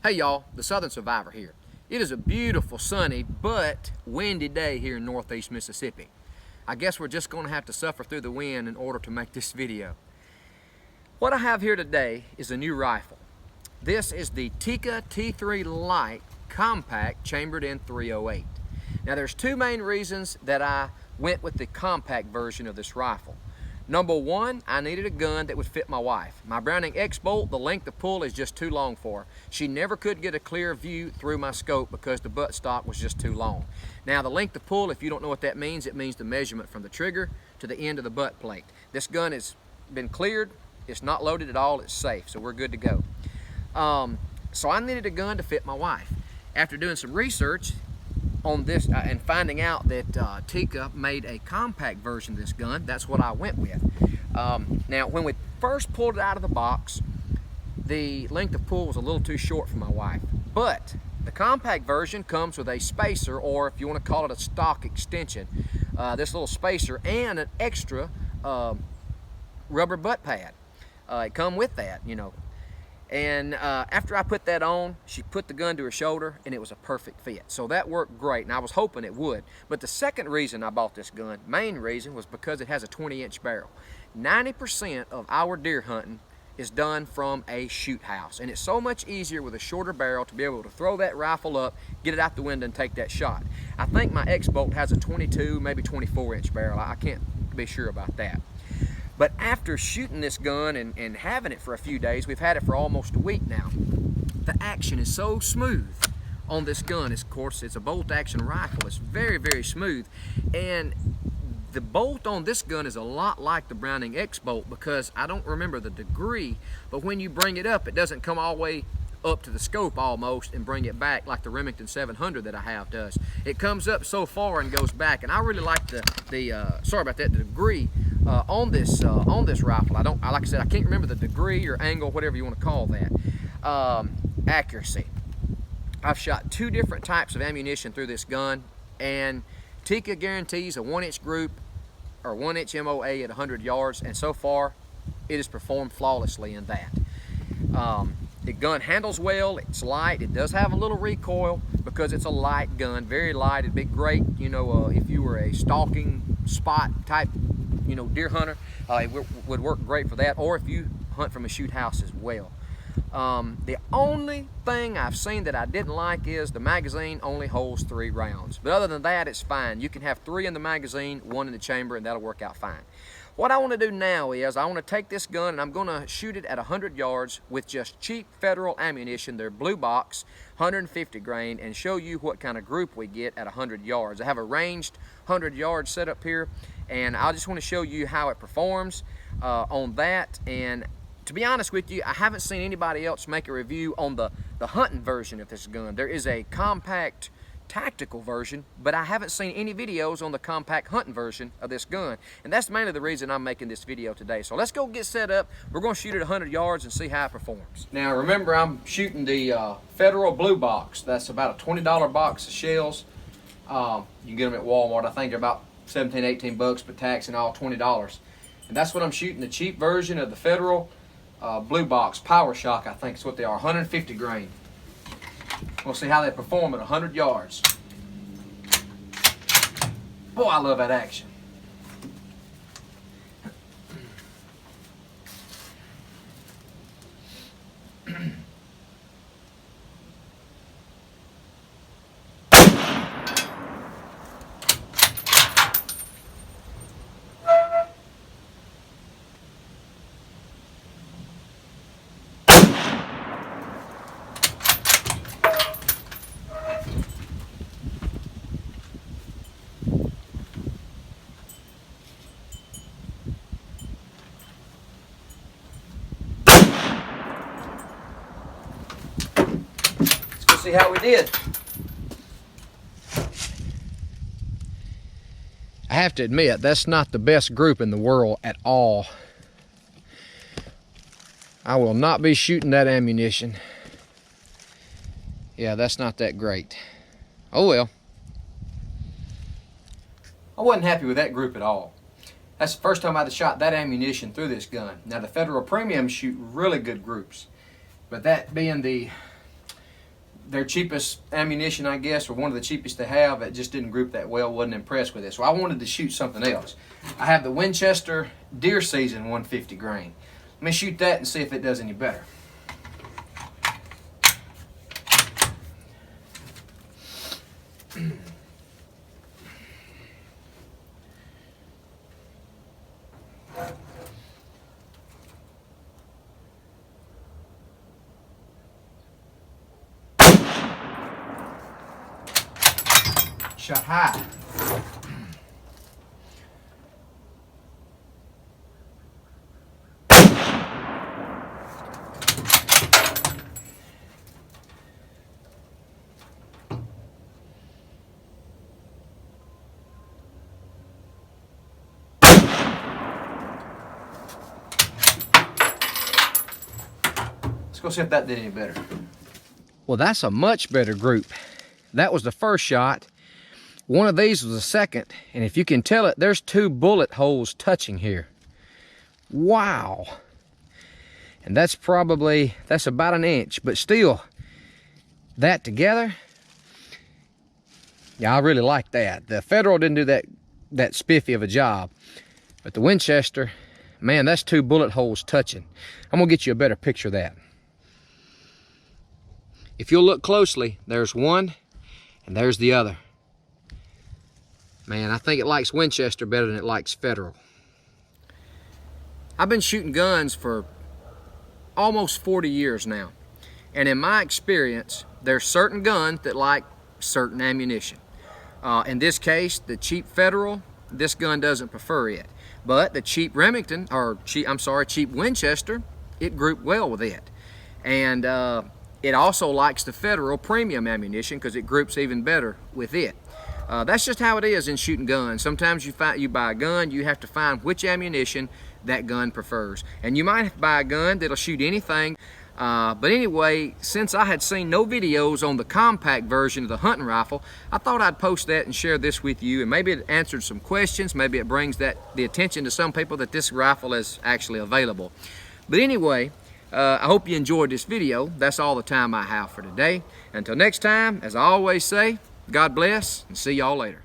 Hey y'all, the Southern Survivor here. It is a beautiful, sunny, but windy day here in northeast Mississippi. I guess we're just going to have to suffer through the wind in order to make this video. What I have here today is a new rifle. This is the Tikka T3 Lite compact chambered in .308. Now there's two main reasons that I went with the compact version of this rifle. Number one, I needed a gun that would fit my wife. My Browning X-Bolt, the length of pull is just too long for her. She never could get a clear view through my scope because the buttstock was just too long. Now the length of pull, if you don't know what that means, it means the measurement from the trigger to the end of the butt plate. This gun has been cleared, it's not loaded at all, it's safe, so we're good to go. So I needed a gun to fit my wife. After doing some research on this and finding out that Tikka made a compact version of this gun, that's what I went with. Now when we first pulled it out of the box, the length of pull was a little too short for my wife, but the compact version comes with a spacer, or if you want to call it a stock extension, this little spacer and an extra rubber butt pad. It come with that, you know. And after I put that on, she put the gun to her shoulder and it was a perfect fit. So that worked great, and I was hoping it would. But the second reason I bought this gun, main reason, was because it has a 20-inch barrel. 90% of our deer hunting is done from a shoot house, and it's so much easier with a shorter barrel to be able to throw that rifle up, get it out the window, and take that shot. I think my X-Bolt has a 22, maybe 24-inch barrel. I can't be sure about that. But after shooting this gun and having it for a few days, we've had it for almost a week now, the action is so smooth on this gun. Of course, it's a bolt action rifle. It's very, very smooth. And the bolt on this gun is a lot like the Browning X-Bolt, because I don't remember the degree, but when you bring it up, it doesn't come all the way up to the scope almost and bring it back like the Remington 700 that I have does. It comes up so far and goes back, and I really like the degree on this rifle. Like I said, I can't remember the degree or angle, whatever you want to call that. Accuracy. I've shot two different types of ammunition through this gun, and Tikka guarantees a 1-inch group or 1-inch MOA at 100 yards, and so far it has performed flawlessly in that. The gun handles well, it's light, it does have a little recoil because it's a light gun, very light. It'd be great, you know, if you were a stalking spot type, you know, deer hunter, it would work great for that, or if you hunt from a shoot house as well. The only thing I've seen that I didn't like is the magazine only holds 3 rounds. But other than that, it's fine. You can have 3 in the magazine, 1 in the chamber, and that'll work out fine. What I want to do now is I want to take this gun and I'm going to shoot it at 100 yards with just cheap Federal ammunition, their blue box, 150 grain, and show you what kind of group we get at 100 yards. I have a ranged 100 yard setup here, and I just want to show you how it performs on that. And to be honest with you, I haven't seen anybody else make a review on the hunting version of this gun. There is a compact tactical version, but I haven't seen any videos on the compact hunting version of this gun, and that's mainly the reason I'm making this video today. So let's go get set up. We're going to shoot it 100 yards and see how it performs. Now remember, I'm shooting the Federal blue box. That's about a $20 box of shells. You can get them at Walmart. I think they're about 17, 18 bucks, but tax and all $20. And that's what I'm shooting, the cheap version of the Federal blue box Power Shock, I think is what they are, 150 grain. We'll see how they perform at 100 yards. Boy, I love that action. See how we did. I have to admit, that's not the best group in the world at all. I will not be shooting that ammunition. Yeah, that's not that great. Oh well. I wasn't happy with that group at all. That's the first time I'd shot that ammunition through this gun. Now the Federal Premium shoot really good groups, but that being the their cheapest ammunition, I guess, or one of the cheapest to have. It just didn't group that well, wasn't impressed with it. So I wanted to shoot something else. I have the Winchester Deer Season 150 grain. Let me shoot that and see if it does any better. Shot high. Let's go see if that did any better. Well, that's a much better group. That was the first shot. One of these was the second, and if you can tell it, there's 2 bullet holes touching here. Wow. And that's about 1 inch, but still, that together, yeah, I really like that. The Federal didn't do that spiffy of a job, but the Winchester, man, that's 2 bullet holes touching. I'm gonna get you a better picture of that. If you'll look closely, there's one and there's the other. Man, I think it likes Winchester better than it likes Federal. I've been shooting guns for almost 40 years now. And in my experience, there's certain guns that like certain ammunition. In this case, the cheap Federal, this gun doesn't prefer it. But the cheap Remington, cheap Winchester, it grouped well with it. And it also likes the Federal premium ammunition because it groups even better with it. That's just how it is in shooting guns. Sometimes you buy a gun, you have to find which ammunition that gun prefers. And you might buy a gun that'll shoot anything. But anyway, since I had seen no videos on the compact version of the hunting rifle, I thought I'd post that and share this with you. And maybe it answered some questions. Maybe it brings the attention to some people that this rifle is actually available. But anyway, I hope you enjoyed this video. That's all the time I have for today. Until next time, as I always say, God bless, and see y'all later.